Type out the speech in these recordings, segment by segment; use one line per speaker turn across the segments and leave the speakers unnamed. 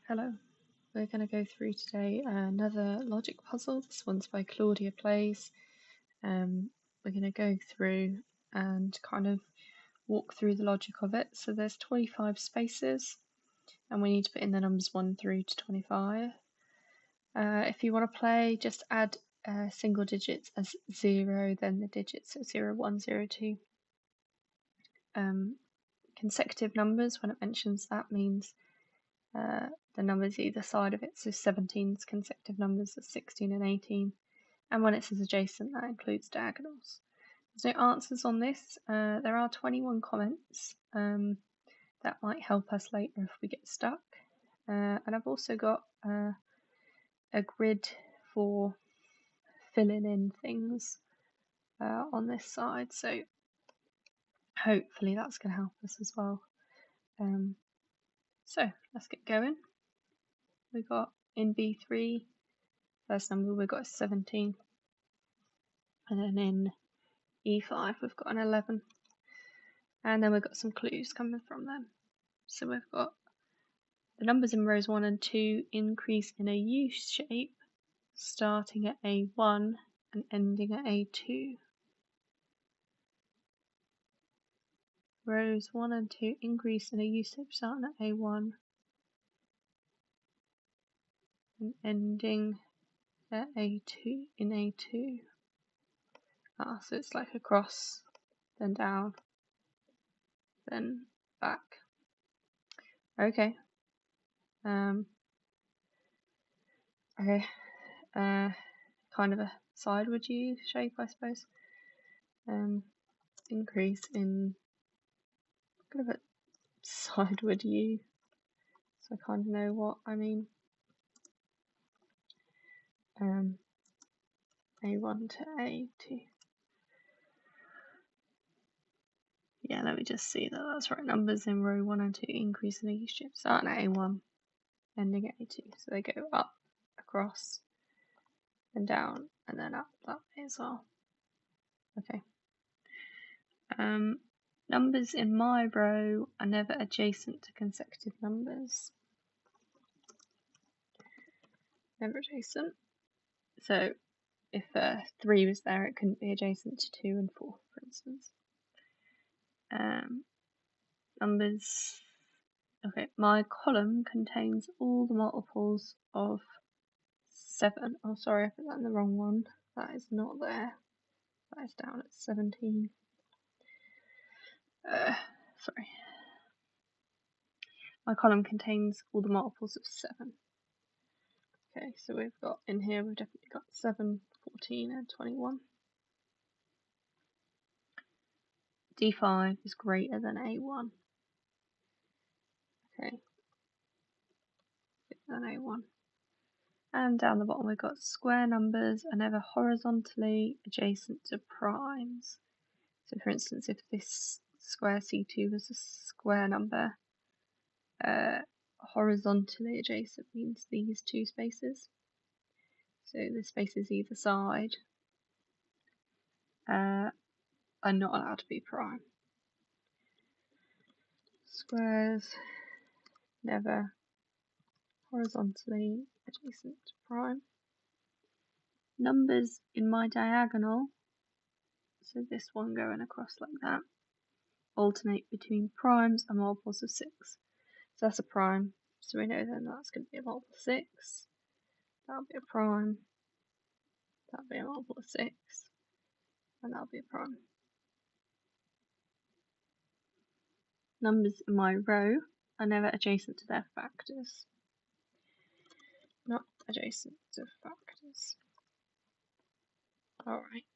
Hello, we're going to go through today another logic puzzle. This one's by Claudia Plays. We're going to go through and kind of walk through the logic of it. So there's 25 spaces and we need to put in the numbers 1 through to 25. If you want to play, just add single digits as 0, then the digits, so 0, 1, 0, 2. Consecutive numbers, when it mentions that, means the numbers either side of it, so 17's consecutive numbers are 16 and 18, and when it says adjacent, that includes diagonals. There's no answers on this. There are 21 comments that might help us later if we get stuck, and I've also got a grid for filling in things on this side, so hopefully that's going to help us as well. So let's get going. We got in B3, first number we've got 17, and then in E5 we've got an 11, and then we've got some clues coming from them. So we've got the numbers in rows 1 and 2 increase in a U shape, starting at A1 and ending at A2. Rows 1 and 2 increase in a U shape, starting at A1 and ending at A2 in A2. So it's like a cross, then down, then back. Okay. Okay. Kind of a sideward U shape, I suppose. Increase in kind of a sideward U, so I kind of know what I mean. A1 to A2. Yeah, let me just see that that's right. Numbers in row 1 and 2 increase in a U shape, starting at A1, ending at A2. So they go up, across, and down, and then up that way as well. Okay. Numbers in my row are never adjacent to consecutive numbers. Never adjacent. So if 3 was there, it couldn't be adjacent to 2 and 4, for instance. Numbers. Okay, my column contains all the multiples of 7. Oh, sorry, I put that in the wrong one. That is not there. That is down at 17. Sorry. My column contains all the multiples of 7. Okay, so we've got in here, we've definitely got 7, 14, and 21. D5 is greater than A1. Okay, greater than A1. And down the bottom we've got square numbers are never horizontally adjacent to primes. So for instance, if this square C2 was a square number, horizontally adjacent means these two spaces. So the spaces either side are not allowed to be prime. Squares never horizontally adjacent to prime. Numbers in my diagonal, so this one going across like that, alternate between primes and multiples of 6. So that's a prime, so we know then that's going to be a multiple of 6. That'll be a prime. That'll be a multiple of 6. And that'll be a prime. Numbers in my row are never adjacent to their factors. Not adjacent to factors. Alright.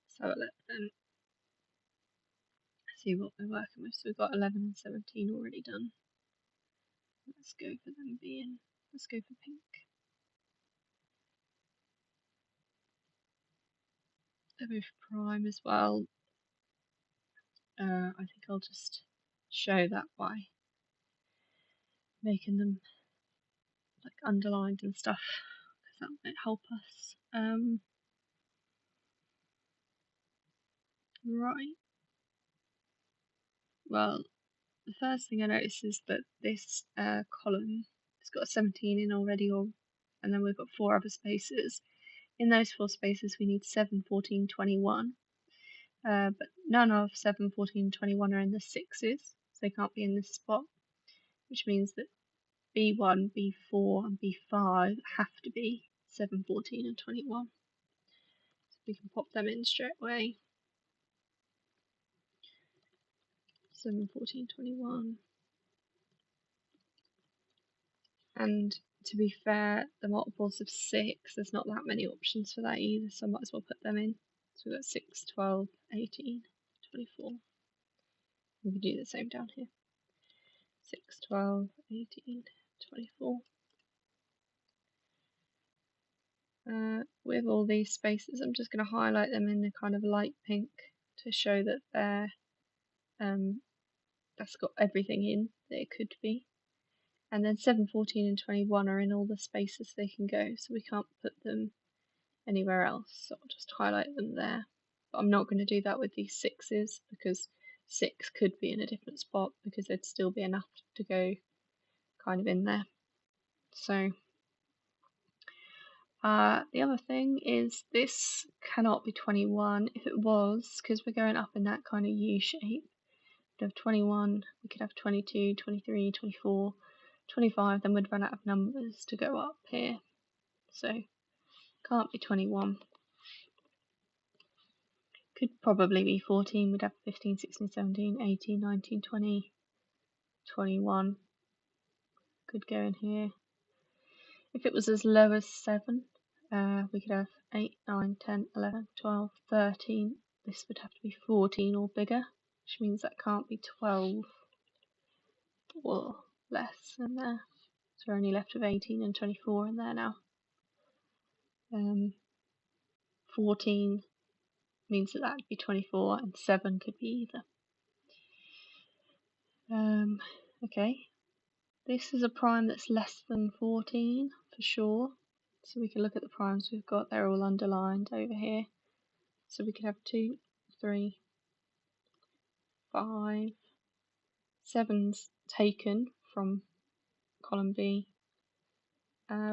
So let's then see what we're working with. So we've got 11 and 17 already done. Let's go for them being, let's go for pink. They're both prime as well. I think I'll just show that by making them like underlined and stuff, because that might help us. Right. Well, the first thing I notice is that this column has got a 17 in already, and then we've got 4 other spaces. In those 4 spaces we need 7, 14, 21, but none of 7, 14, 21 are in the 6's, so they can't be in this spot, which means that B1, B4 and B5 have to be 7, 14 and 21. So we can pop them in straight away. 7, 14, 21. And to be fair, the multiples of 6, there's not that many options for that either, so I might as well put them in. So we've got 6, 12, 18, 24. We can do the same down here. 6, 12, 18, 24. With all these spaces, I'm just going to highlight them in a kind of light pink to show that they're that's got everything in that it could be. And then 7, 14 and 21 are in all the spaces they can go, so we can't put them anywhere else, so I'll just highlight them there. But I'm not going to do that with these 6's because 6 could be in a different spot because there'd still be enough to go kind of in there. So the other thing is this cannot be 21. If it was, because we're going up in that kind of U shape, we'd have 21, we could have 22, 23, 24, 25, then we'd run out of numbers to go up here. So can't be 21. Could probably be 14, we'd have 15, 16, 17, 18, 19, 20, 21. Could go in here. If it was as low as 7, we could have 8, 9, 10, 11, 12, 13. This would have to be 14 or bigger, which means that can't be 12 or less in there. So we're only left with 18 and 24 in there now. 14 means that would be 24, and 7 could be either. Okay, this is a prime that's less than 14 for sure. So we can look at the primes we've got, they're all underlined over here. So we could have 2, 3, 5, 7's taken from column B.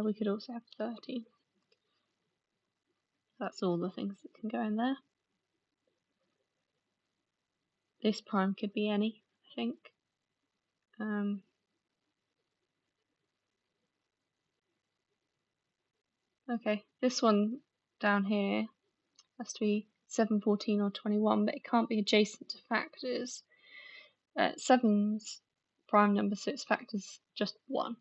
We could also have 13. That's all the things that can go in there. This prime could be any, I think. Okay, this one down here has to be 7, 14 or 21, but it can't be adjacent to factors. 7's prime number, so its factor's just 1.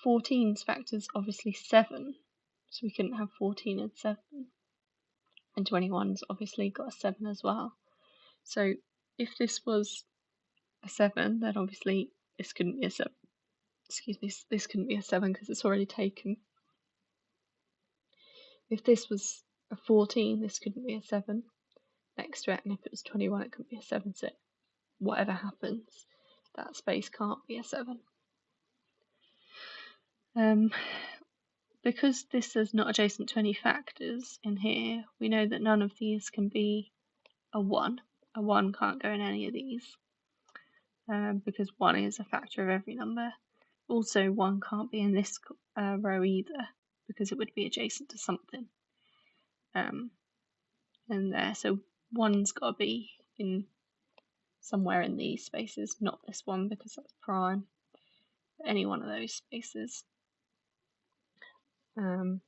14's factor's obviously 7, so we couldn't have 14 and 7. And 21's obviously got a 7 as well. So if this was a 7, then obviously this couldn't be a 7. Excuse me, this couldn't be a 7 because it's already taken. If this was a 14, this couldn't be a 7 next to it, and if it was 21, it couldn't be a 7. So whatever happens, that space can't be a 7. Because this is not adjacent to any factors in here, we know that none of these can be a 1. A 1 can't go in any of these because 1 is a factor of every number. Also, 1 can't be in this row either because it would be adjacent to something in there. So 1's got to be in somewhere in these spaces, not this one because that's prime. Any one of those spaces. But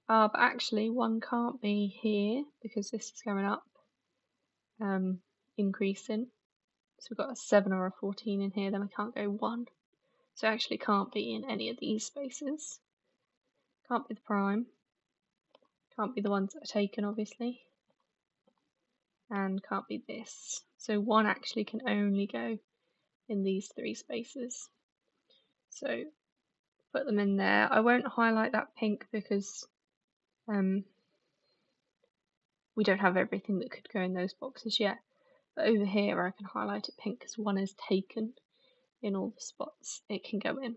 actually 1 can't be here because this is going up, increasing. So we've got a 7 or a 14 in here, then we can't go 1. So it actually can't be in any of these spaces. Can't be the prime. Can't be the ones that are taken, obviously. And can't be this. So 1 actually can only go in these 3 spaces. So put them in there. I won't highlight that pink because we don't have everything that could go in those boxes yet. But over here I can highlight it pink because 1 is taken in all the spots it can go in.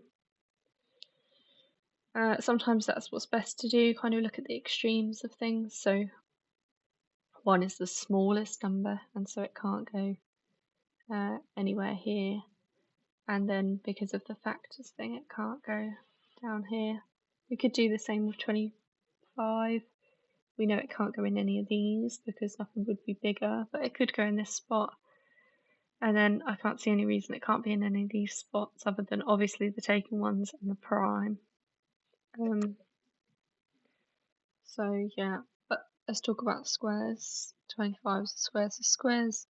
Sometimes that's what's best to do, kind of look at the extremes of things. So 1 is the smallest number, and so it can't go anywhere here. And then because of the factors thing, it can't go down here. We could do the same with 25. We know it can't go in any of these because nothing would be bigger, but it could go in this spot. And then I can't see any reason it can't be in any of these spots other than obviously the taken ones and the prime. So yeah, but let's talk about squares. 25 is a square, so squares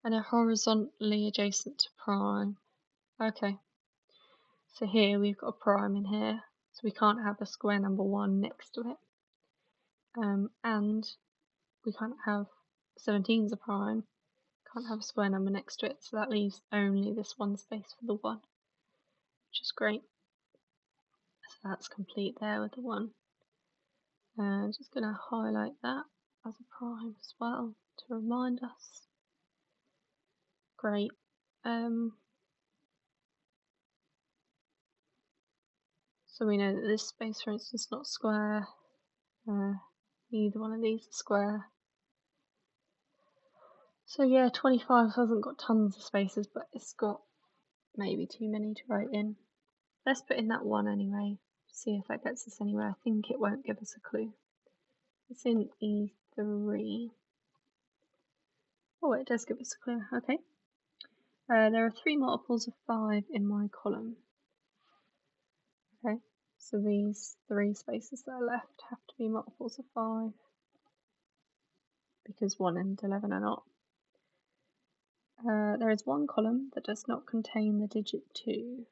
and are horizontally adjacent to prime. Okay, so here we've got a prime in here, so we can't have a square number 1 next to it. And we can't have 17 is a prime, can't have a square number next to it, so that leaves only this one space for the 1, which is great. So that's complete there with the 1. And just going to highlight that as a prime as well to remind us. Great. So we know that this space, for instance, is not square. Neither one of these is square. So yeah, 25 hasn't got tons of spaces, but it's got maybe too many to write in. Let's put in that 1 anyway, see if that gets us anywhere. I think it won't give us a clue. It's in E3. Oh, it does give us a clue. Okay. There are 3 multiples of 5 in my column. Okay, so these 3 spaces that are left have to be multiples of 5 because 1 and 11 are not. There is 1 column that does not contain the digit 2.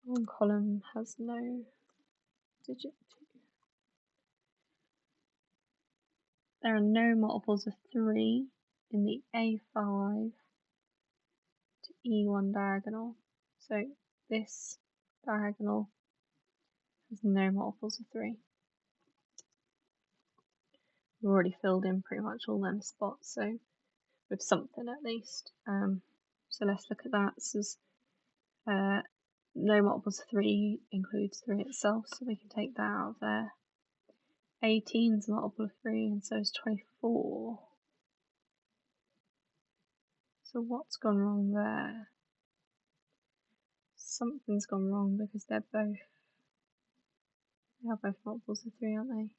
1 column has no digit 2. There are no multiples of 3 in the A5 to E1 diagonal. So this diagonal has no multiples of 3. We've already filled in pretty much all them spots, so with something at least. So let's look at that. This is no multiples of 3 includes 3 itself, so we can take that out of there. 18 is a multiple of 3, and so is 24. So what's gone wrong there? Something's gone wrong because they are both multiples of 3, aren't they?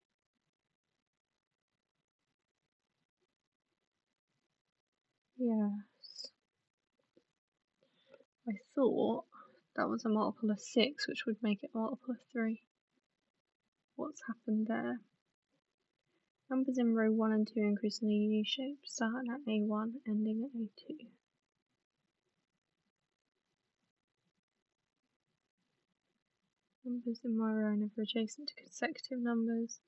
Yes. I thought that was a multiple of 6, which would make it a multiple of 3. What's happened there? Numbers in row 1 and 2 increase in the U shape, starting at A1, ending at A2. Numbers in my row are adjacent to consecutive numbers.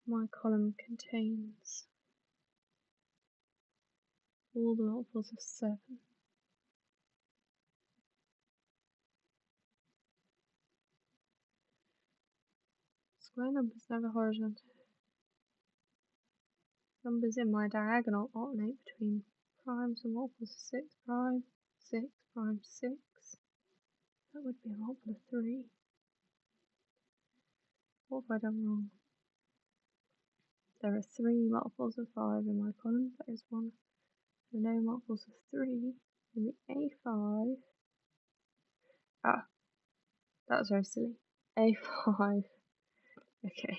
My column contains all the multiples of 7. Square numbers never horizontal. Numbers in my diagonal alternate between primes and multiples of 6 prime, 6 prime 6. That would be a multiple of 3. What have I done wrong? There are 3 multiples of 5 in my column. That is 1. There are no multiples of 3 in the A5. Ah, that was very silly. A5. Okay,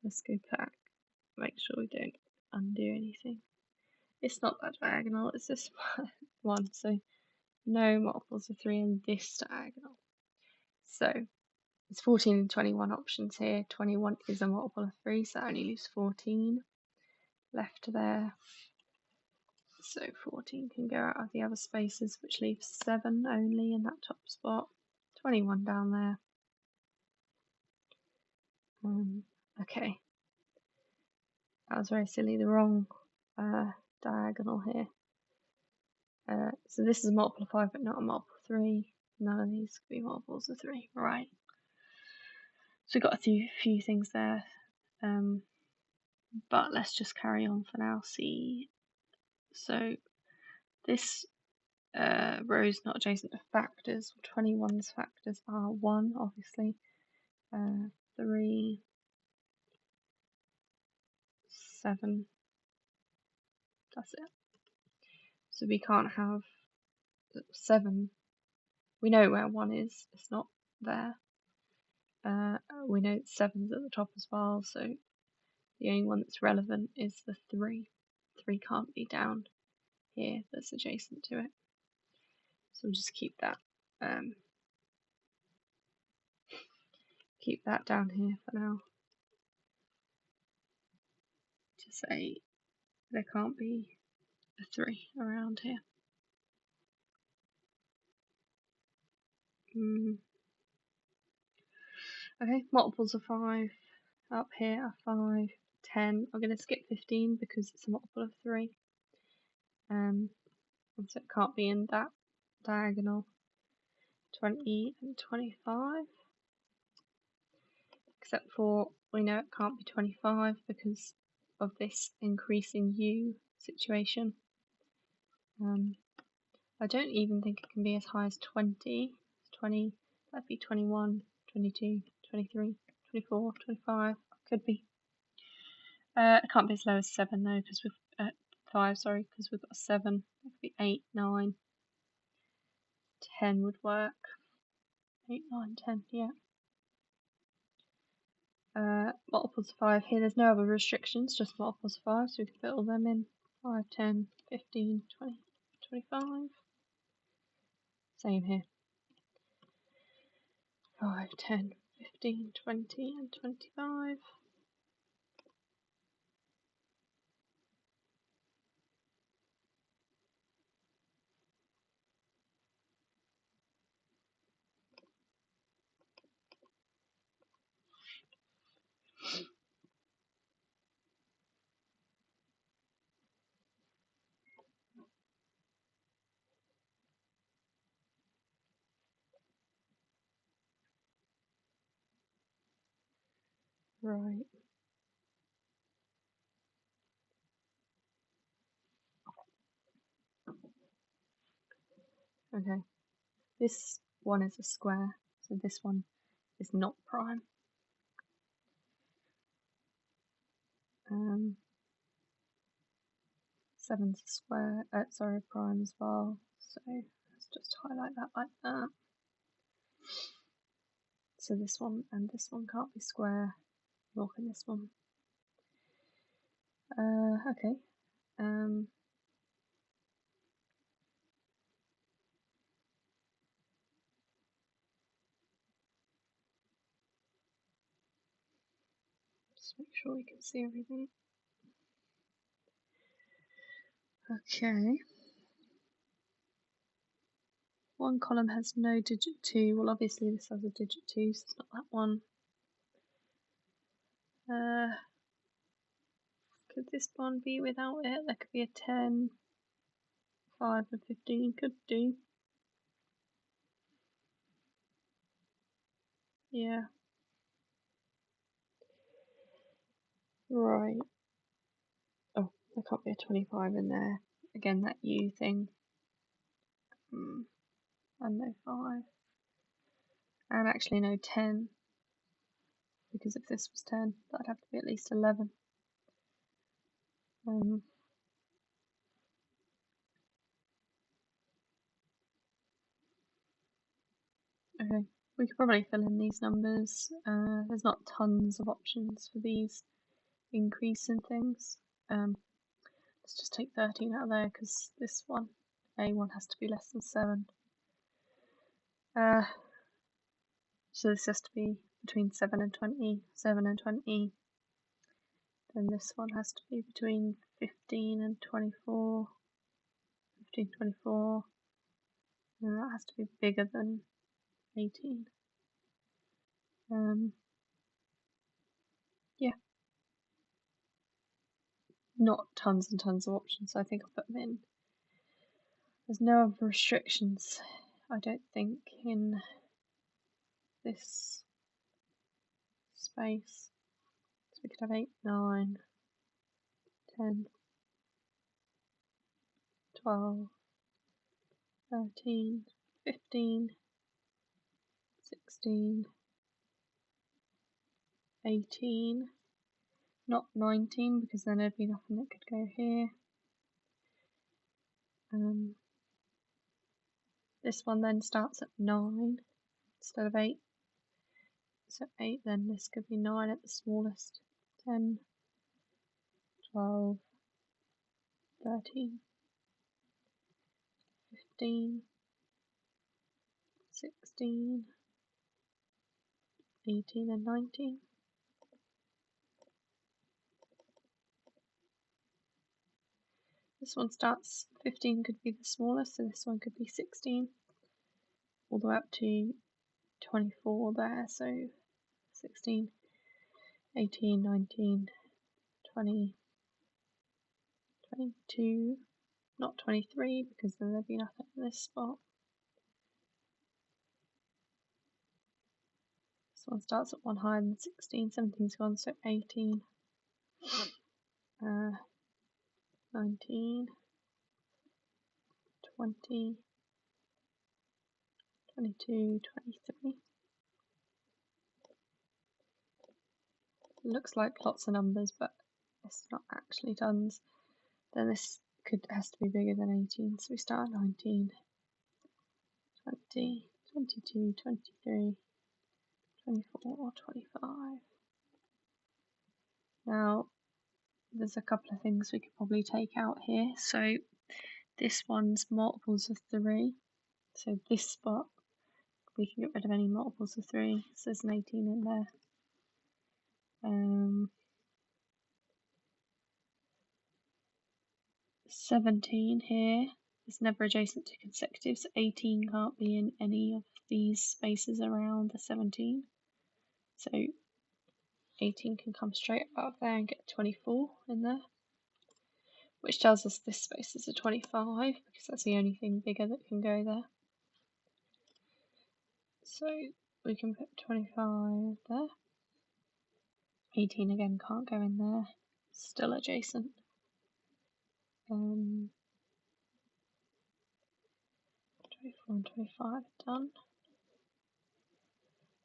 let's go back. Make sure we don't undo anything. It's not that diagonal, it's this one. So no multiples of 3 in this diagonal. So it's 14 and 21 options here. 21 is a multiple of 3, so that only leaves 14 left there. So 14 can go out of the other spaces, which leaves 7 only in that top spot. 21 down there. Okay. That was very silly, the wrong diagonal here. So this is a multiple of 5 but not a multiple of 3. None of these could be multiples of 3. Right. So we've got a few things there. But let's just carry on for now. See. So this row is not adjacent to factors. 21's factors are 1, obviously. 3, 7. That's it. So we can't have 7. We know where 1 is. It's not there. We know 7's at the top as well, so the only one that's relevant is the 3. 3 can't be down here that's adjacent to it. So we'll just keep that down here for now. To say there can't be a 3 around here. Okay, multiples of 5 up here are 5, 10. I'm going to skip 15 because it's a multiple of 3. And so it can't be in that diagonal. 20 and 25. Except for we know it can't be 25 because of this increasing U situation. I don't even think it can be as high as 20. 20, that'd be 21, 22, 23, 24, 25. Could be. It can't be as low as 7 though, because we've 5. Sorry, because we've got a 7. It could be 8, 9, 10 would work. 8, 9, 10. Yeah. Multiples of 5 here. There's no other restrictions, just multiples of 5, so we can fit all them in. 5, 10, 15, 20, 25. Same here. 5, 10, 15, 20, and 25. Right. Okay. This one is a square, so this one is not prime. 7's a square, prime as well. So let's just highlight that like that. So this one and this one can't be square, nor can this one. Okay. Just make sure we can see everything. Okay. One column has no digit 2. Well, obviously this has a digit 2, so it's not that one. Could this one be without it? There could be a 10, 5 and 15 could do. Yeah. Right. Oh, there can't be a 25 in there. Again, that U thing. And no 5. And actually no 10. Because if this was 10, that'd have to be at least 11. Okay, we could probably fill in these numbers. There's not tons of options for these increasing things. Let's just take 13 out of there because this one, A1 has to be less than 7. So this has to be between 7 and 20, 7 and 20. Then this one has to be between 15 and 24, 15, 24. And that has to be bigger than 18. Yeah. Not tons and tons of options, so I think I'll put them in. There's no other restrictions, I don't think, in this space. So we could have 8, 9, 10, 12, 13, 15, 16, 18, not 19 because then there'd be nothing that could go here. This one then starts at 9 instead of 8. So 8, then this could be 9 at the smallest. 10, 12, 13, 15, 16, 18 and 19. This one starts, 15 could be the smallest, so this one could be 16, all the way up to 24 there, so 16, 18, 19, 20, 22, not 23 because then there'd be nothing in this spot. This one starts at one higher than 16, 17's gone, so 18, 19, 20, 22, 23. Looks like lots of numbers, but it's not actually tons. Then this has to be bigger than 18, so we start at 19, 20, 22, 23, 24, 25. Now, there's a couple of things we could probably take out here. So this one's multiples of 3. So this spot, we can get rid of any multiples of 3. So there's an 18 in there. 17 here is never adjacent to consecutive, so 18 can't be in any of these spaces around the 17. So 18 can come straight above there and get 24 in there, which tells us this space is a 25 because that's the only thing bigger that can go there. So we can put 25 there. 18 again can't go in there, still adjacent. 24 and 25 done.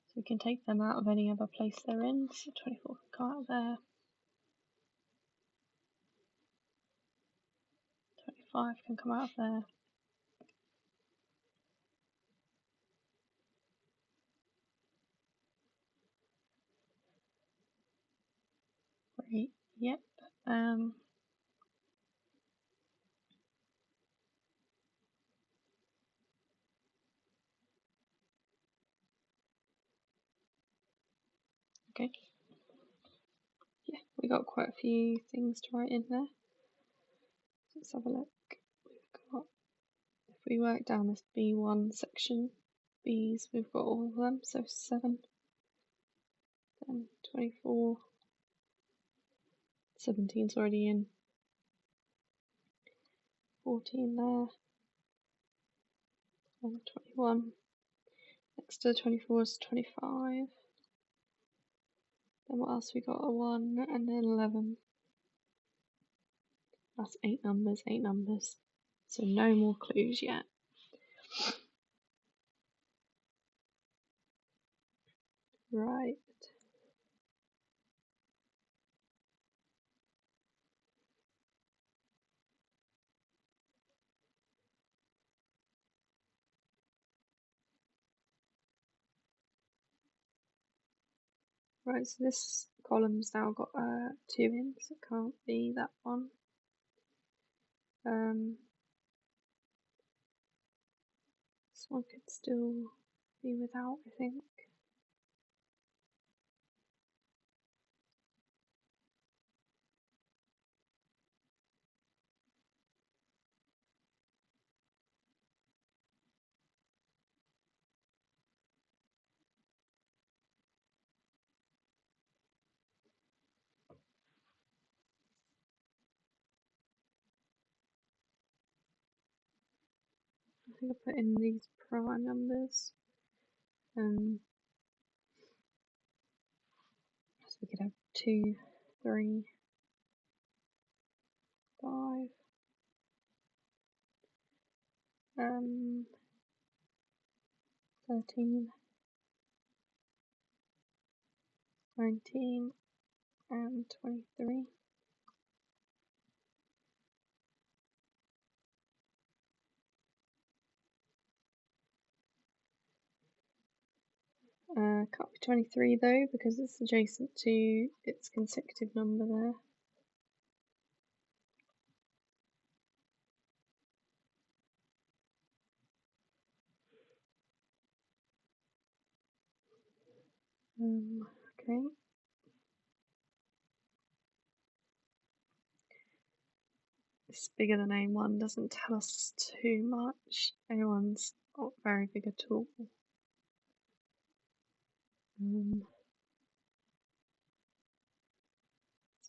So we can take them out of any other place they're in. So 24 can come out of there. 25 can come out of there. Great, yep. Okay. Yeah, we got quite a few things to write in there. Let's have a look. We've got, if we work down this B1 section, B's, we've got all of them, so 7, then 24, 17's already in, 14 there, and 21. Next to the 24 is 25. Then what else we got? A 1 and then 11. That's 8 numbers, 8 numbers. So no more clues yet. Right. Right, so this column's now got 2 in, so it can't be that one. This one could still be without, I think. I think I put in these prime numbers. So we could have 2, 3, 5, 13, 19, and 23. Can't be 23 though, because it's adjacent to its consecutive number there. Okay. It's bigger than A1, doesn't tell us too much. A1's not very big at all.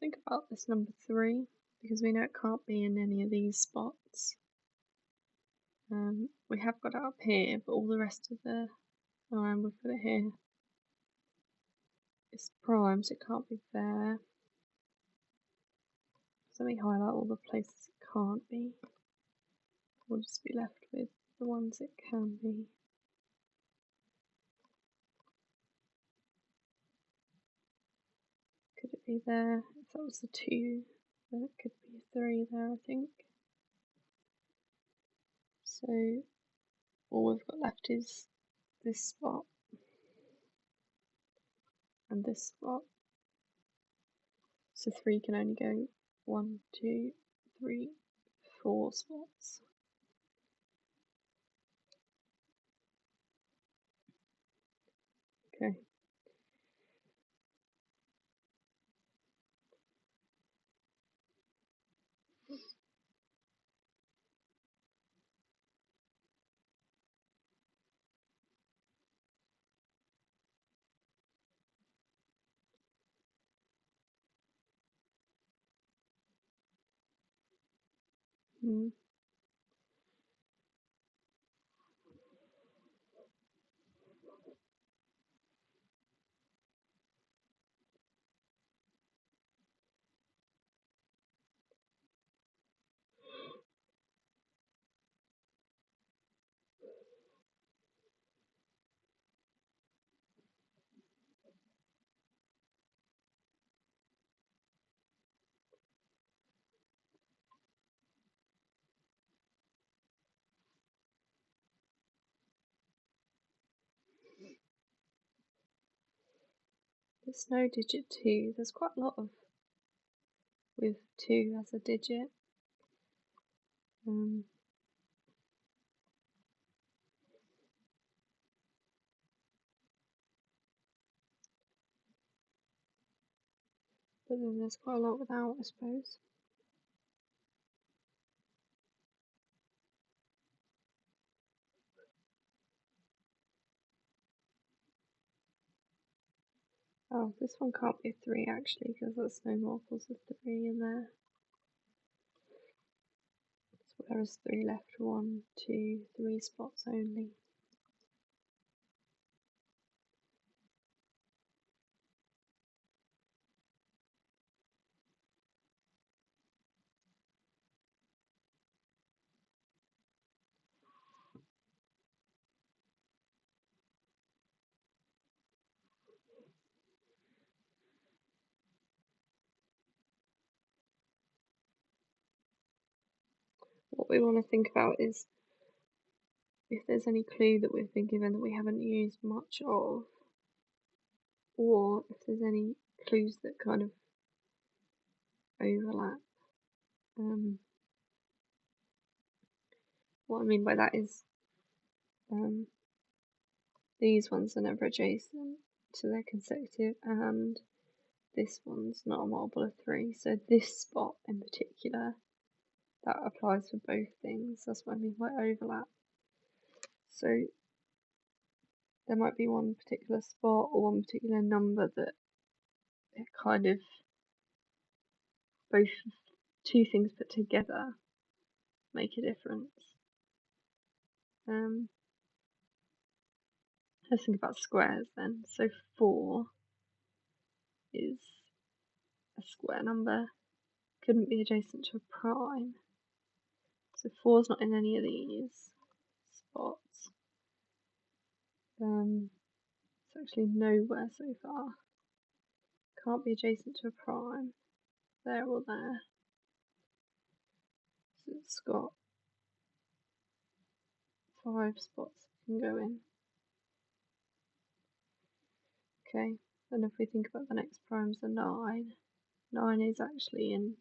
Think about this number 3, because we know it can't be in any of these spots. We have got it up here, but all the rest of the line, we've got it here. It's prime, so it can't be there. So let me highlight all the places it can't be. We'll just be left with the ones it can be. Could it be there? If that was the 2, then it could be a 3 there, I think. So all we've got left is this spot and this spot. So 3 can only go 1, 2, 3, 4 spots. Okay. There's no digit 2. There's quite a lot of with 2 as a digit. But then there's quite a lot without, I suppose. Oh, this one can't be a 3 actually, because there's no multiples of 3 in there. So there is 3 left. 1, 2, 3 spots only. What we want to think about is if there's any clue that we've been given that we haven't used much of, or if there's any clues that kind of overlap. What I mean by that is these ones are never adjacent to their consecutive, and this one's not a multiple of 3, so this spot in particular, that applies for both things. That's what I mean by overlap. So there might be one particular spot or one particular number that it kind of both 2 things put together make a difference. Let's think about squares then. So 4 is a square number, couldn't be adjacent to a prime. So 4 is not in any of these spots. It's actually nowhere so far. can't be adjacent to a prime, there or there. So it's got 5 spots it can go in. Okay, then if we think about the next primes are 9. 9 is actually in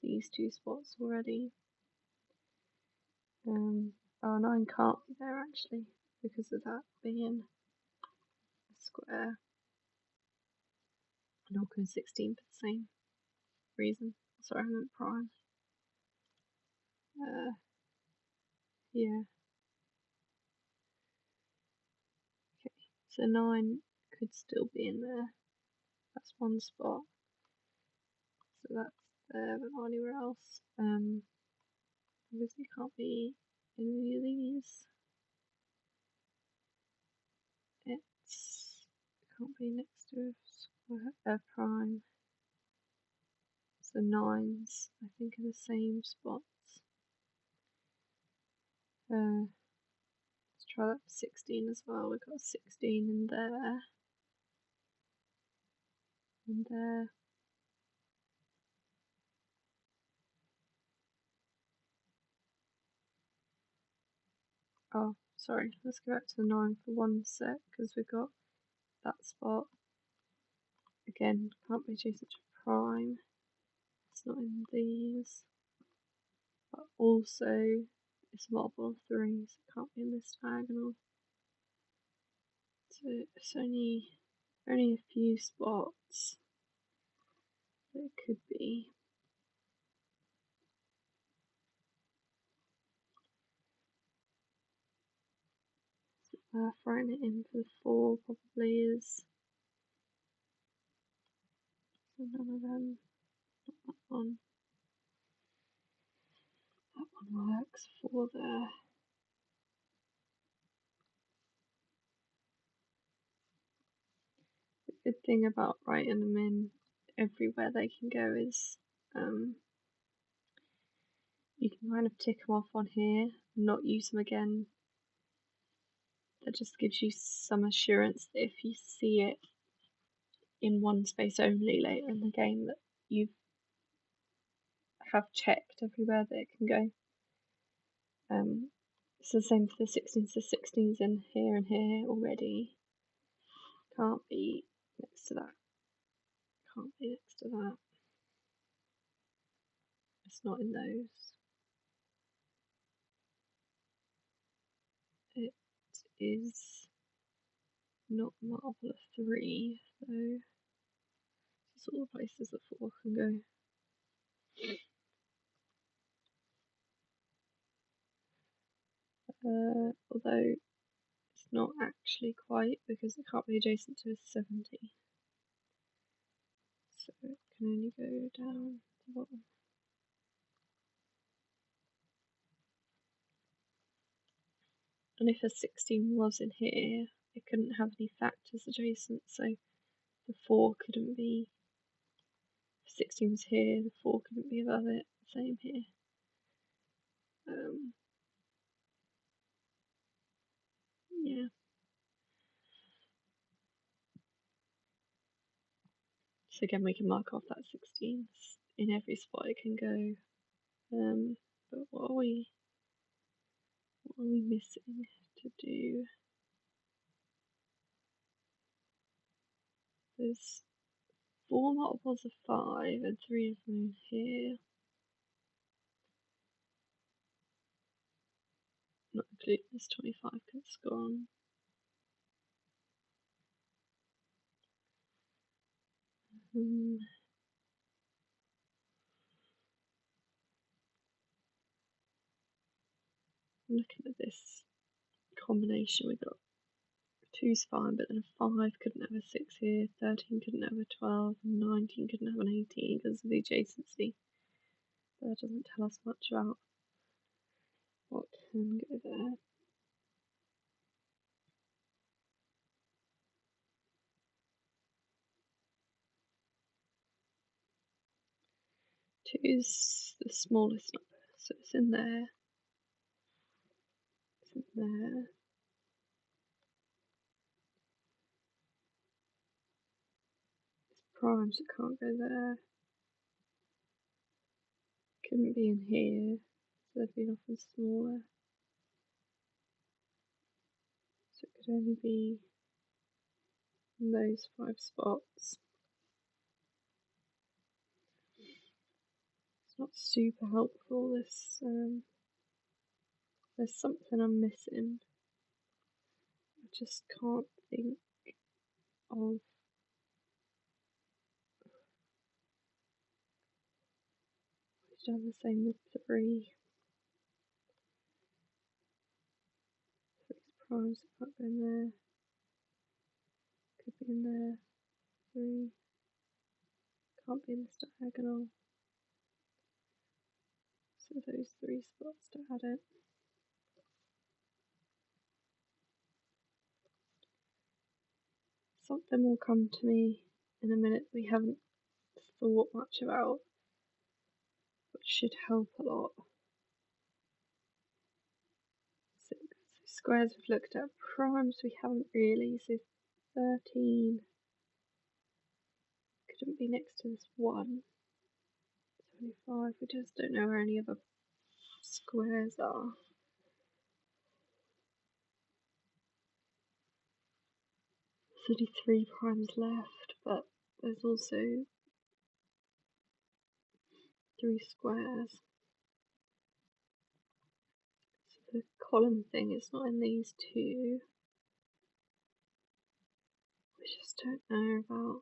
these 2 spots already. Oh, 9 can't be there actually because of that being a square. And I'll go 16 for the same reason. Sorry, I meant prime. Yeah. Okay, so 9 could still be in there. That's 1 spot. So that's there, but not anywhere else. Obviously can't be in any of these. It can't be next to a prime. So 9s, I think, are the same spots. Let's try that for 16 as well. We've got 16 in there. And there. Oh, sorry, let's go back to the 9 for 1 sec, because we've got that spot. Again, can't be adjacent to prime. It's not in these. But also, it's multiple of 3, so it can't be in this diagonal. So it's only a few spots that it could be. Throwing it in for the 4 probably is. So none of them. Not that one. That one works. 4 there. The good thing about writing them in everywhere they can go is you can kind of tick them off on here, not use them again. That just gives you some assurance that if you see it in one space only later in the game, that you have checked everywhere that it can go. It's the same for the 16s. The 16s in here and here already. Can't be next to that. Can't be next to that. It's not in those. It is not multiple of 3, so it's all the places that 4 can go. Although it's not actually quite, because it can't be adjacent to a 70. So it can only go down the bottom. And if a 16 was in here, it couldn't have any factors adjacent, so the 4 couldn't be. If 16 was here, the 4 couldn't be above it. Same here. Yeah. So again, we can mark off that 16 in every spot it can go. But what are we missing to do? There's 4 multiples of 5 and 3 of them here. Not including this 25 because it's gone. Looking at this combination, we got 2's fine, but then a 5 couldn't have a 6 here, 13 couldn't have a 12, and 19 couldn't have an 18 because of the adjacency. That doesn't tell us much about what can go there. Two is the smallest number, so it's in there. It's in there. It's primes, it can't go there. Couldn't be in here, so they'd be often smaller. So it could only be in those 5 spots. It's not super helpful, this, there's something I'm missing. I just can't think of. I've done the same with 3. 3's primes, it can't go in there. Could be in there. 3. Can't be in this diagonal. So those 3 spots to add it. Something will come to me in a minute we haven't thought much about, which should help a lot. So squares we've looked at, primes we haven't really, so 13 couldn't be next to this 1. 25, we just don't know where any other squares are. There's only 3 primes left, but there's also 3 squares. So the column thing is not in these 2. We just don't know about.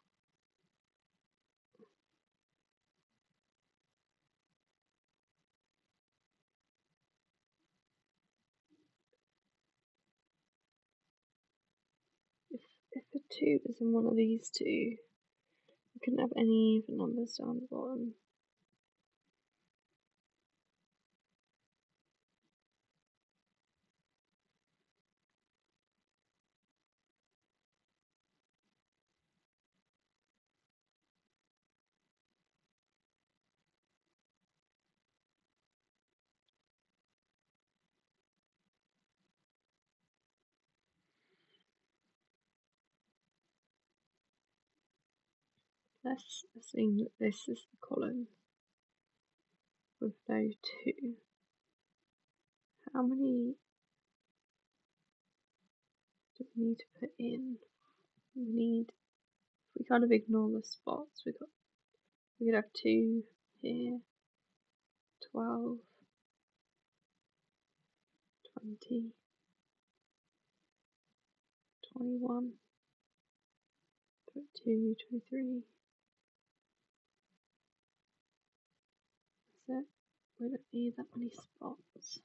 If a 2 is in one of these 2, we couldn't have any even numbers down the bottom. Let's assume that this is the column with no 2. How many do we need to put in? We need, if we kind of ignore the spots, we could have 2 here, 12, 20, 21, 22, 23. That's it. We don't need that many spots.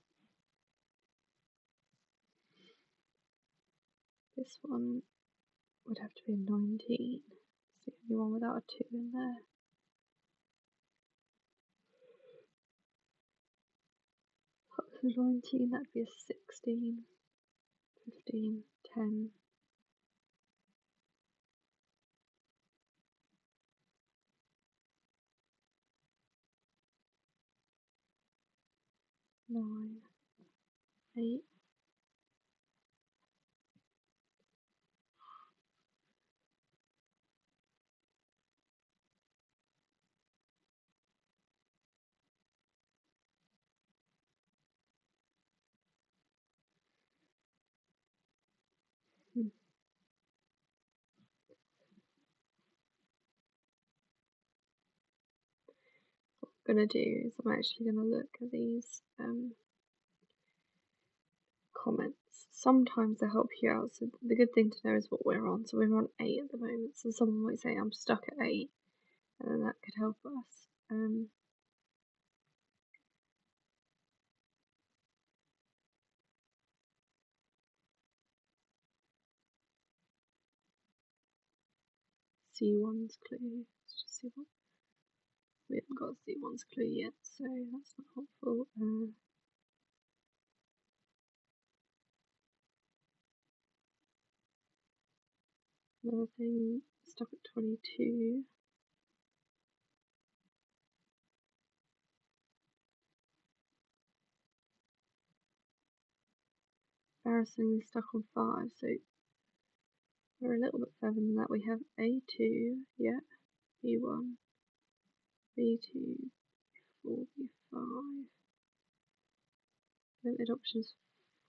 This one would have to be a 19. It's the only one without a 2 in there. So 19, that'd be a 16, 15, 10. 9, 8. What I'm going to do is I'm actually going to look at these comments. Sometimes they help you out, so the good thing to know is what we're on. So we're on 8 at the moment, so someone might say I'm stuck at 8, and then that could help us. C1's clue. Let's just see what. We haven't got C1's clue yet, so that's not helpful. Another thing, stuck at 22. Embarrassingly stuck on 5, so we're a little bit further than that. We have A2, yeah. B1, B2, B4, B5. Limited options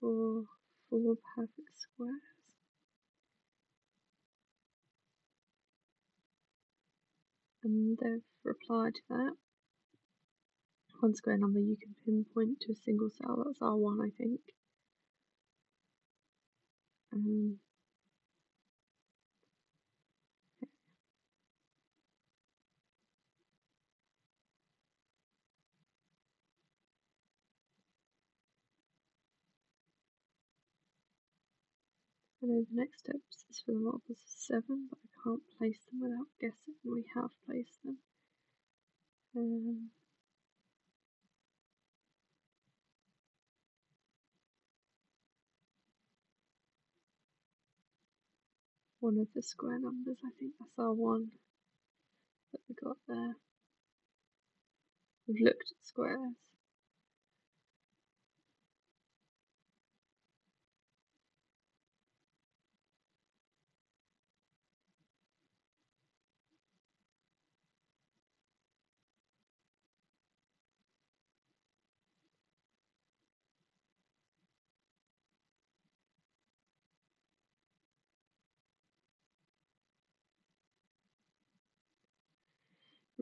for 4 perfect squares. And they've replied to that. One square number you can pinpoint to a single cell, that's R1 I think. And then the next steps is for the multiples of 7, but I can't place them without guessing. We have placed them. One of the square numbers, I think that's R1 that we got there. We've looked at squares.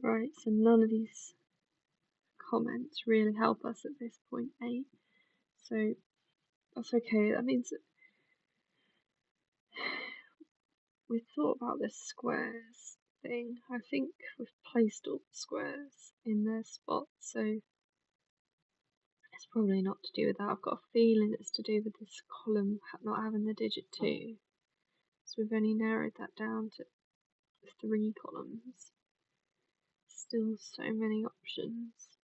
Right, so none of these comments really help us at this point, A. So that's okay. That means that we've thought about this squares thing. I think we've placed all the squares in their spots, so it's probably not to do with that. I've got a feeling it's to do with this column not having the digit 2. So we've only narrowed that down to 3 columns. Still so many options.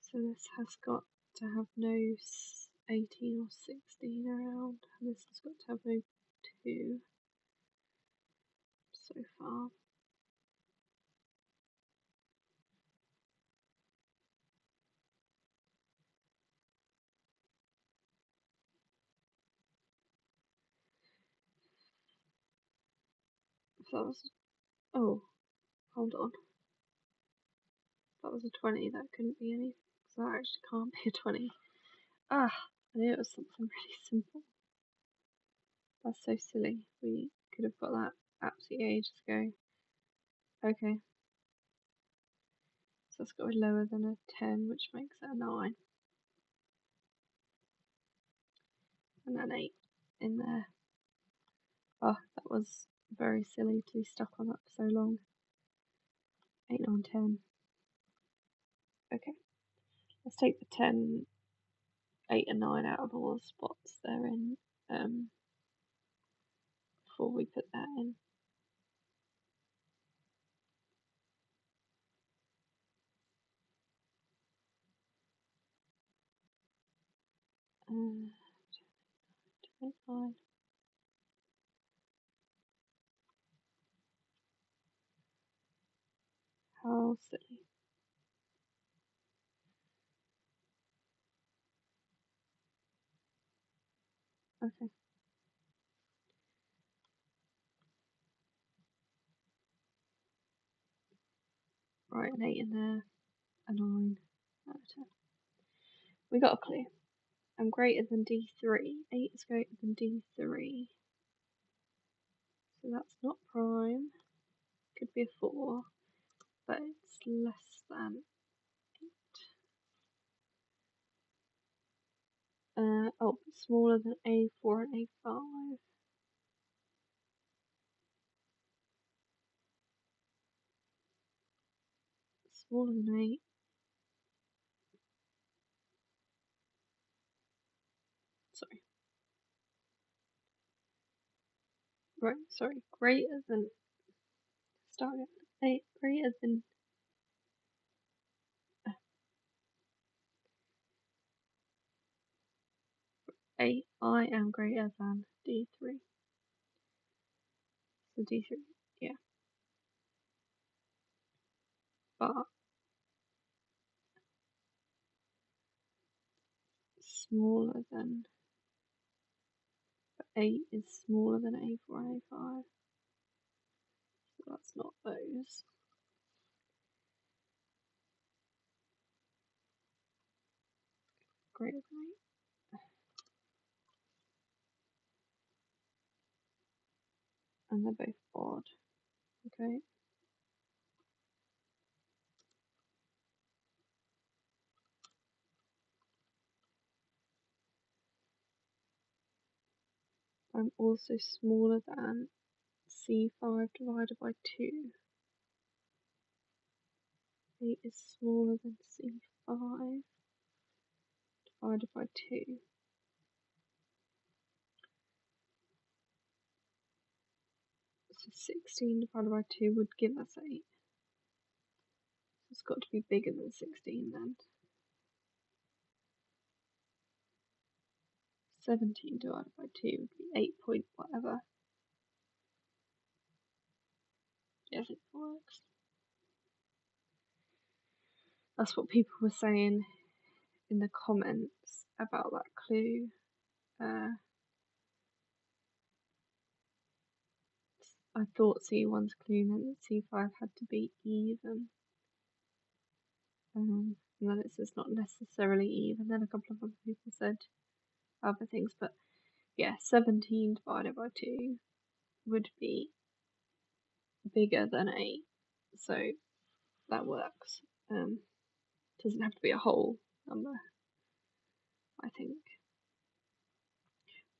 So this has got to have no 18 or 16 around, and this has got to have no 2 so far. If that was, oh, hold on. If that was a 20, that couldn't be any, because that actually can't be a 20. Ah, I knew it was something really simple. That's so silly. We could have got that absolutely ages ago. Okay. So it's got to be lower than a 10, which makes it a 9. And an 8 in there. Oh, that was very silly to be stuck on that for so long. 8, 9, 10. Okay. Let's take the 10, 8 and 9 out of all the spots they're in before we put that in. Uh, 29. How silly. Okay. Right, an 8 in there, a 9 out of 10. We got a clue. I'm greater than D3. 8 is greater than D3. So that's not prime. Could be a 4, but it's less than 8. Oh, smaller than A4 and A5. Smaller than 8. Sorry. Right, sorry. Greater than. Start at 8. Greater than. I am greater than D3. So D3, yeah. but smaller than 8 is smaller than A4 and A5. So that's not those. Greater than 8. And they're both odd. Okay. I'm also smaller than C5 divided by 2. 8 is smaller than C5 divided by 2. So 16 divided by 2 would give us 8. So it's got to be bigger than 16 then. 17 divided by 2 would be 8 point whatever. Yes, it works. That's what people were saying in the comments about that clue. I thought C1's clue meant that C5 had to be even. And then it says not necessarily even. Then a couple of other people said other things, but yeah, 17 divided by 2 would be bigger than 8, so that works. Doesn't have to be a whole number, I think.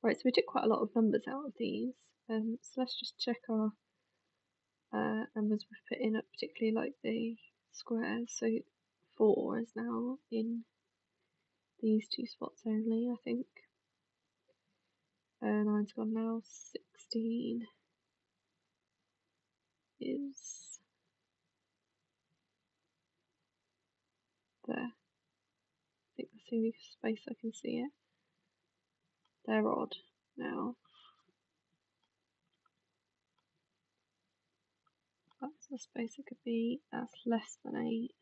Right, so we took quite a lot of numbers out of these, so let's just check our numbers we've put in, particularly like the squares. So 4 is now in these two spots only, I think. 9's gone now. 16 is there. I think that's the only space I can see it. They're odd now. That's the space it could be. That's less than 8.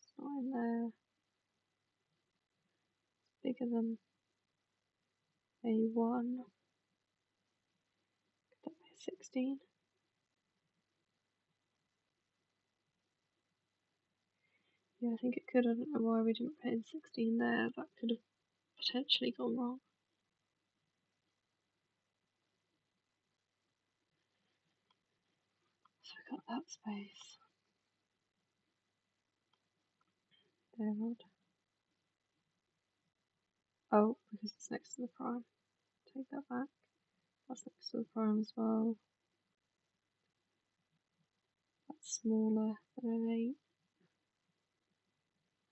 It's not in there. It's bigger than A1. Could that be a 16? Yeah, I think it could. I don't know why we didn't put in 16 there. That could have potentially gone wrong. So we got that space. There, odd. Oh, because it's next to the prime. Take that back. That's next to the prime as well. That's smaller than an 8.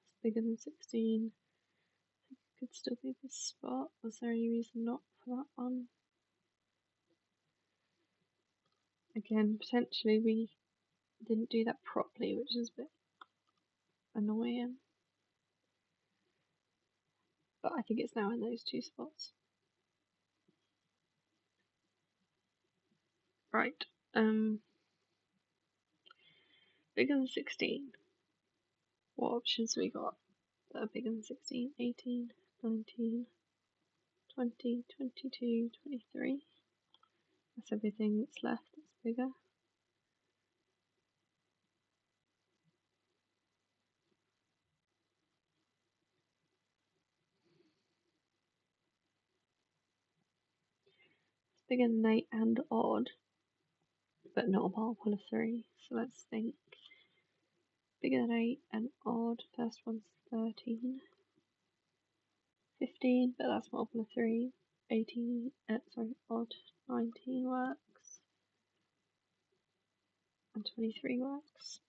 It's bigger than 16. I think it could still be this spot. Was there any reason not for that one? Again, potentially we didn't do that properly, which is a bit annoying. But I think it's now in those two spots. Right. Bigger than 16. What options have we got that are bigger than 16? 18, 19, 20, 22, 23. That's everything that's left that's bigger. It's bigger than 8 and odd, but not a multiple of 3. So let's think. Bigger than 8 and odd. First one's 13. 15, but that's multiple of 3. 18, odd. 19 works. And 23 works.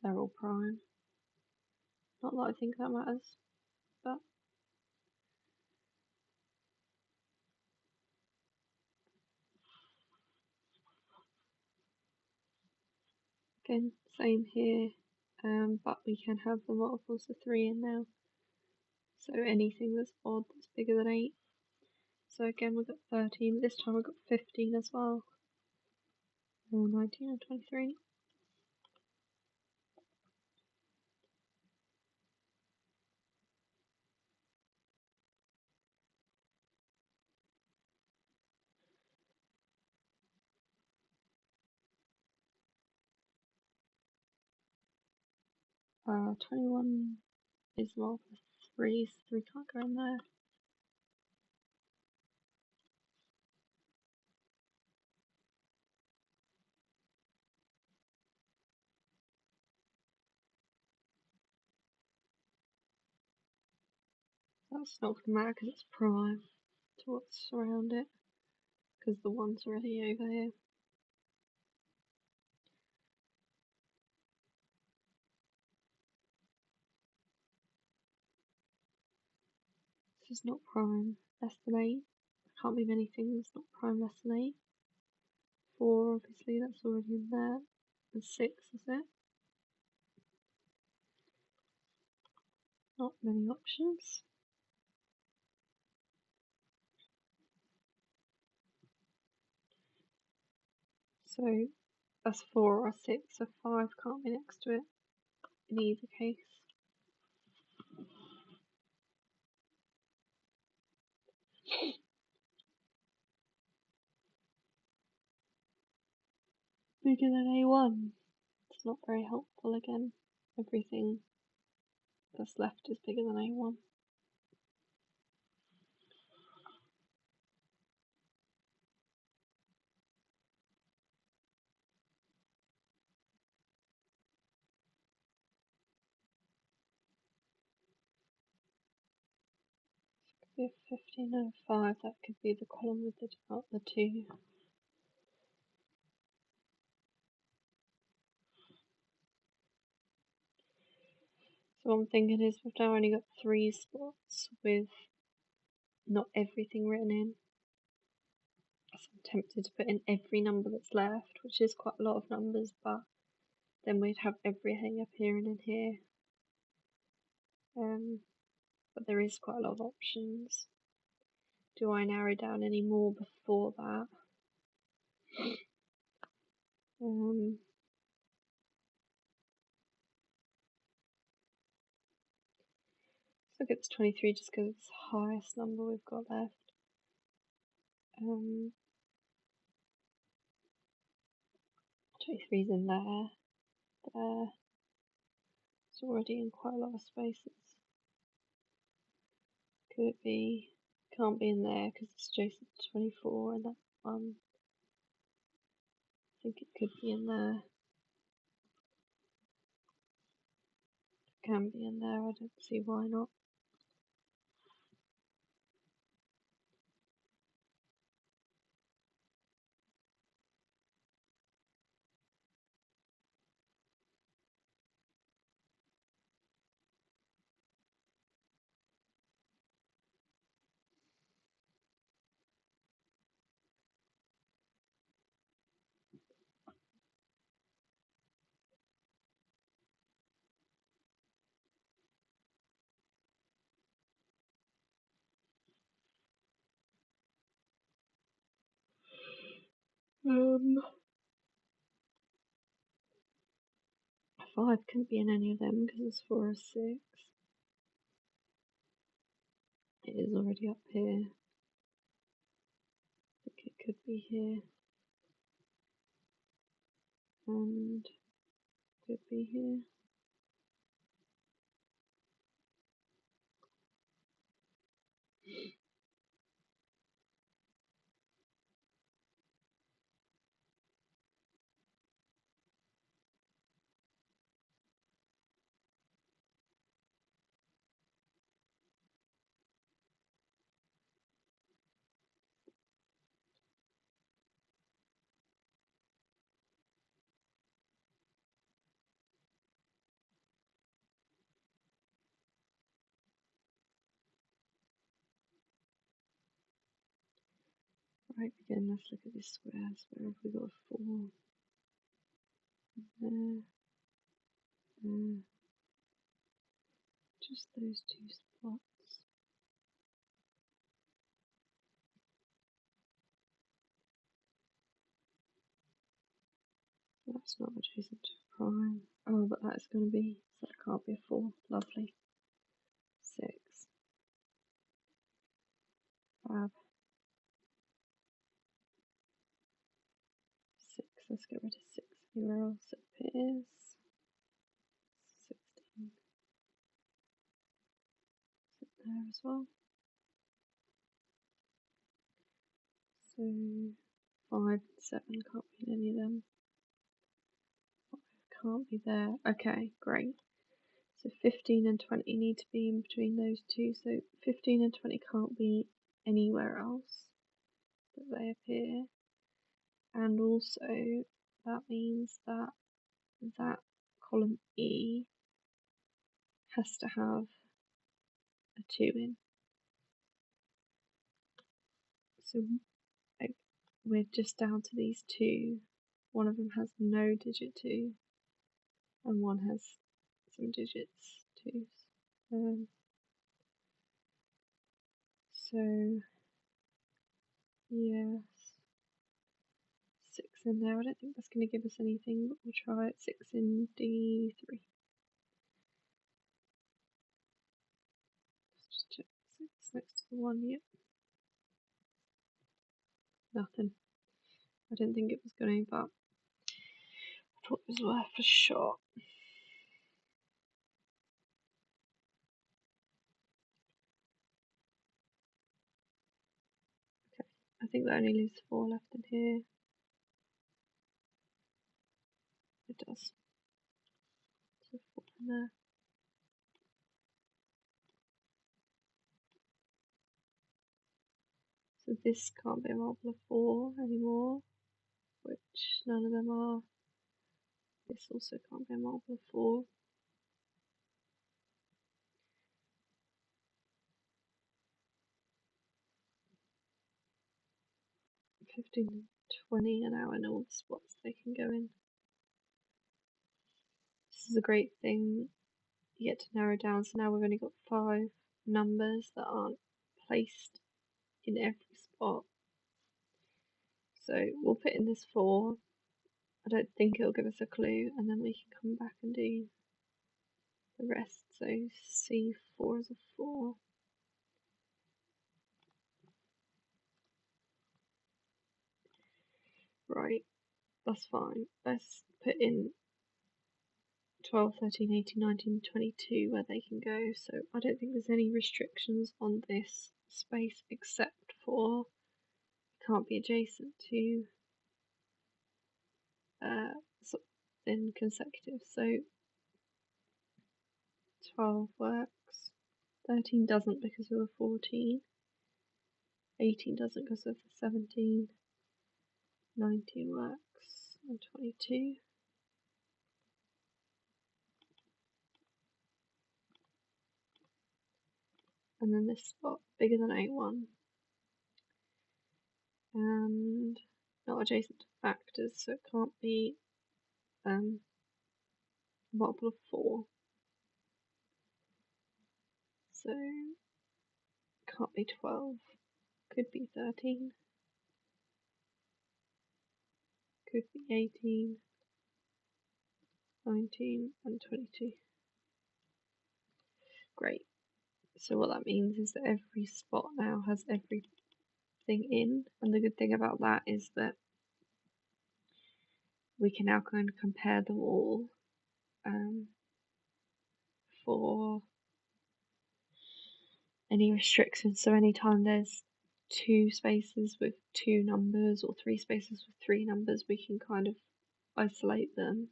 They're all prime. Not that I think that matters, but again, same here, but we can have the multiples of 3 in now. So anything that's odd that's bigger than 8. So again, we've got 13. This time we've got 15 as well. 19 and 23. 21 is more for 3, so 3 can't go in there. That's not going to matter because it's prime to what's around it, because the 1's already over here. This is not prime less than 8. There can't be many things not prime less than 8. 4, obviously, that's already in there. And 6, is it? Not many options. So that's 4 or 6, so 5 can't be next to it in either case. Bigger than A1. It's not very helpful again. Everything that's left is bigger than A1. Could be a 15 and a 5, that could be the column with the 2. So what I'm thinking is we've now only got 3 spots with not everything written in. So I'm tempted to put in every number that's left, which is quite a lot of numbers, but then we'd have everything appearing in here. But there is quite a lot of options. Do I narrow down any more before that? Look at 23 just because it's the highest number we've got left. 23's in there. It's already in quite a lot of spaces. Could it be? Can't be in there because it's adjacent to 24 and that one. I think it could be in there. It can be in there, I don't see why not. A 5 couldn't be in any of them because it's 4 or 6. It is already up here. I think it could be here. And could be here. Right, again, let's look at these squares. Where have we got a 4? There. Just those 2 spots. That's not adjacent to prime. Oh, but that's going to be, so that can't be a 4. Lovely. 6. Fab. 6. Let's get rid of 6 anywhere else it appears. 16 there as well. So 5 and 7 can't be in any of them. 5 can't be there. Okay, great. So 15 and 20 need to be in between those two. So 15 and 20 can't be anywhere else that they appear. And also that means that that column E has to have a 2 in. So we're just down to these two. One of them has no digit 2 and one has some digits 2. So yes, 6 in there. I don't think that's going to give us anything, but we'll try it. 6 in D3. Let's just check 6 next to the 1. Yep. Nothing. I didn't think it was going, but I thought it was worth a shot. Okay, I think that only leaves 4 left in here. It does. So 4 in there. So this can't be a multiple of 4 anymore, which none of them are. This also can't be a multiple of 4. $15 and $20 an hour in all the spots they can go in. This is a great thing. You get to narrow down. So now we've only got 5 numbers that aren't placed in every spot. So we'll put in this 4. I don't think it'll give us a clue, and then we can come back and do the rest. So C4 is a 4. Right, that's fine. Let's put in 12, 13, 18, 19, 22 where they can go. So I don't think there's any restrictions on this space except for it can't be adjacent to something consecutive. So 12 works. 13 doesn't because of the 14. 18 doesn't because of the 17. 19 works. And 22. And then this spot bigger than 81. And not adjacent to factors, so it can't be multiple of 4. So can't be 12. Could be 13. Could be 18. 19 and 22. Great. So what that means is that every spot now has everything in, and the good thing about that is that we can now kind of compare them all for any restrictions. So anytime there's 2 spaces with 2 numbers or 3 spaces with 3 numbers, we can kind of isolate them.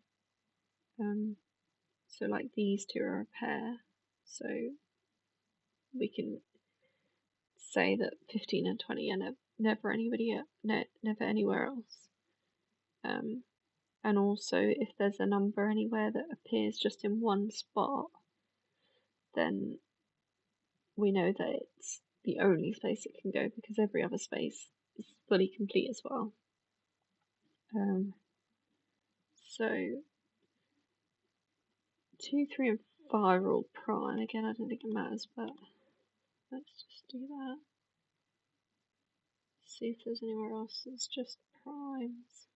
So like these two are a pair, so we can say that 15 and 20 are never anywhere else. And also if there's a number anywhere that appears just in one spot, then we know that it's the only space it can go because every other space is fully complete as well. So 2, 3 and 5 are all prime. Again, I don't think it matters, but let's just do that. See if there's anywhere else that's just primes.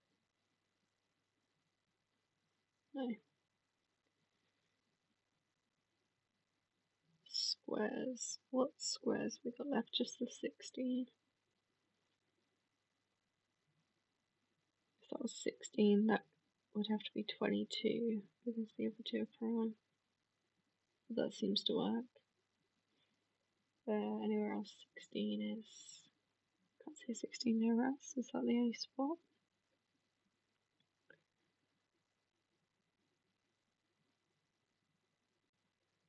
No. Squares. What squares we got left? Just the 16. If that was 16, that would have to be 22 because the other two are prime. But that seems to work. Anywhere else 16 is, can't see 16 anywhere else, is that the only spot?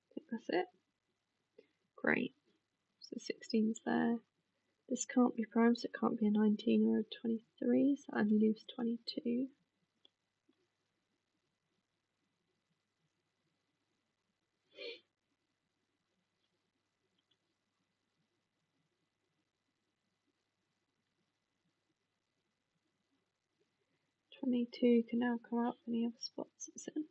I think that's it. Great, so 16's there. This can't be prime, so it can't be a 19 or a 23, so that only leaves 22. Twenty-two can now come out of any other spots it's in.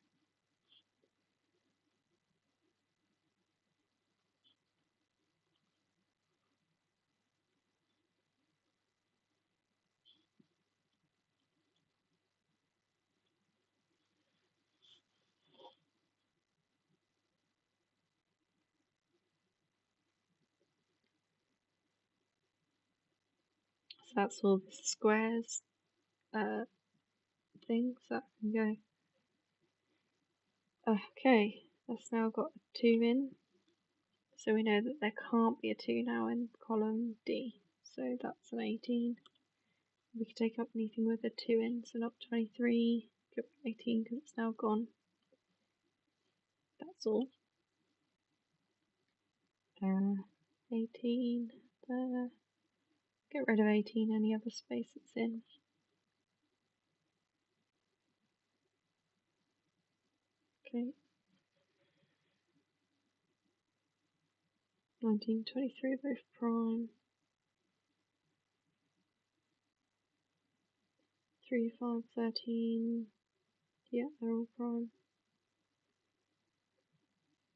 So that's all the squares things that can go. Okay, that's now got a 2 in. So we know that there can't be a 2 now in column D. So that's an 18. We can take up anything with a 2 in, so not 23, get 18 because it's now gone. That's all. 18 there. Get rid of 18, any other space it's in. Okay. 19, 23, both prime. 3, 5, 13. Yeah, they're all prime.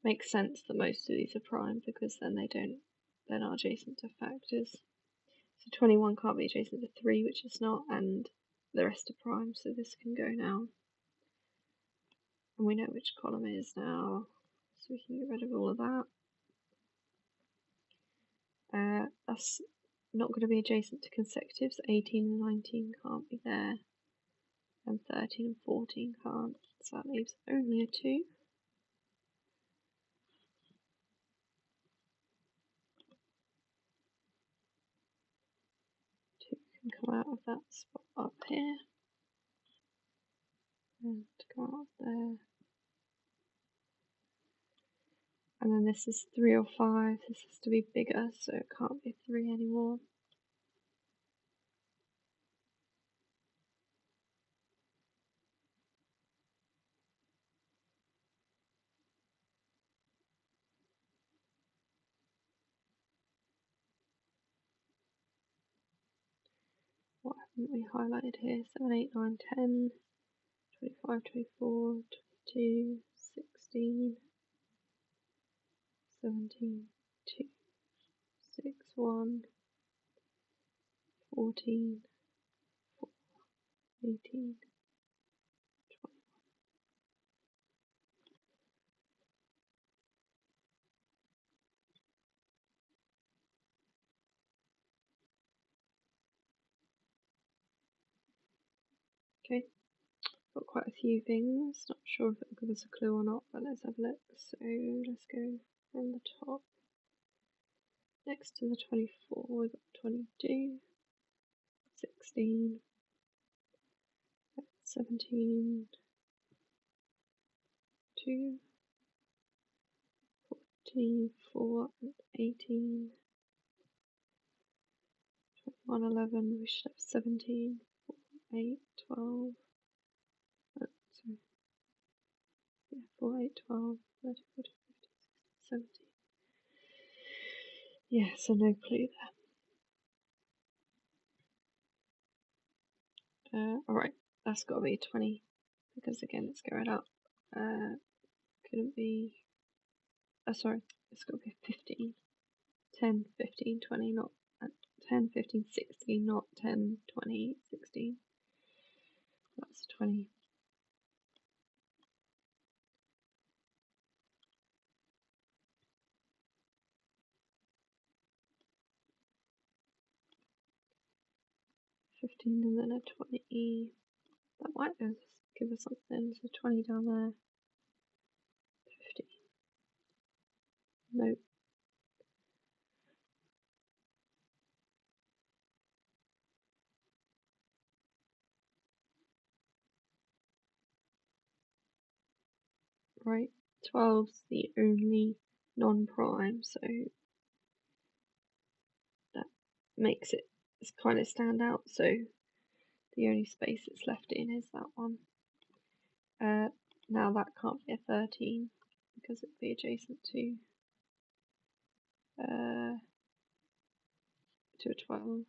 Makes sense that most of these are prime because then they're not adjacent to factors. So 21 can't be adjacent to 3, which is not, and the rest are prime, so this can go now. And we know which column it is now, so we can get rid of all of that. That's not going to be adjacent to consecutives. 18 and 19 can't be there, and 13 and 14 can't, so that leaves only a 2. 2 can come out of that spot up here, and come out there. And then this is 3 or 5, this has to be bigger, so it can't be 3 anymore. What haven't we highlighted here? 7, 8, 9, 10, 25, 24, 22, 16, 17, 2, 6, 1, 14, 4, 18, 20. Okay, got quite a few things, not sure if it'll give us a clue or not, but let's have a look. So let's go from the top. Next to the 24, we've got 22, 16, 17, 2, 14, 4, and 18, 21, 11, we should have 17, 4, 8, 12, sorry, yeah, 4, 8, 12, 13, 14, 15, 16, 17. Yeah, so no clue there. Alright, that's got to be 20, because again it's going up. Couldn't be, sorry, it's got to be 15, 10, 15, 20, not 10, 15, 16, not 10, 20, 16. That's 20. $15 and then a 20. That might give us something. So 20 down there. 50. Nope. right? 12's the only non-prime, so that makes it kind of stand out. So the only space it's left in is that one. Now that can't be a 13 because it'd be adjacent to a 12.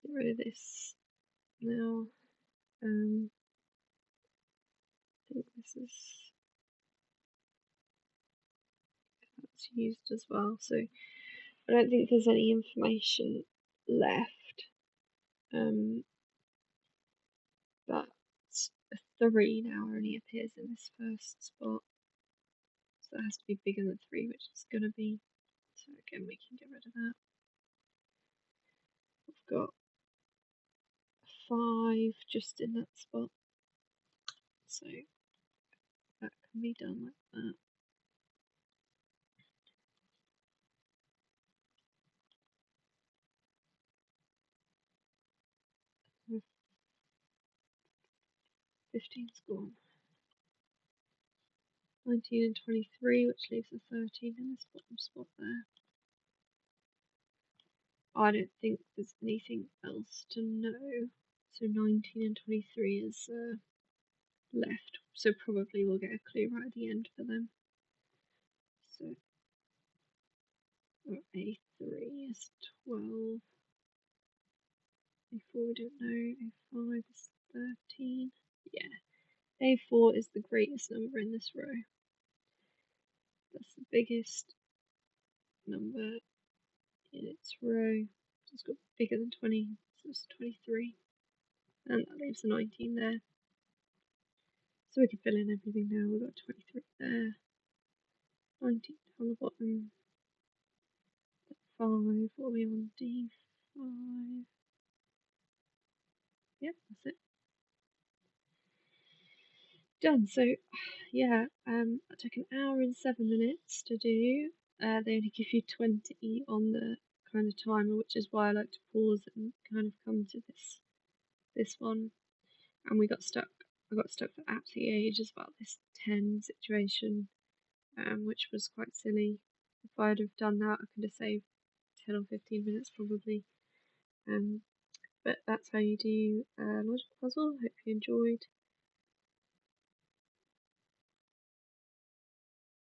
Get rid of this now. I think this is that's used as well. So I don't think there's any information left. But a 3 now only appears in this first spot. So it has to be bigger than 3, which it's going to be. So again, we can get rid of that. We've got 5 just in that spot. So that can be done like that. With 15's gone. 19 and 23, which leaves a 13 in this bottom spot there. I don't think there's anything else to know. So 19 and 23 is left. So probably we'll get a clue right at the end for them. So A3 is 12. A4 we don't know. A5 is 13. Yeah. A4 is the greatest number in this row. That's the biggest number in its row. It's got bigger than 20, so it's 23. And that leaves a 19 there. So we can fill in everything now. We've got 23 there. 19 on the bottom. 5, what are we on? D5. Yep, that's it. Done. So yeah, that took an hour and 7 minutes to do. They only give you 20 on the kind of timer, which is why I like to pause and kind of come to this one. And we got stuck. I got stuck for absolutely ages about this 10 situation, which was quite silly. If I'd have done that, I could have saved 10 or 15 minutes probably. But that's how you do a logic puzzle. Hope you enjoyed.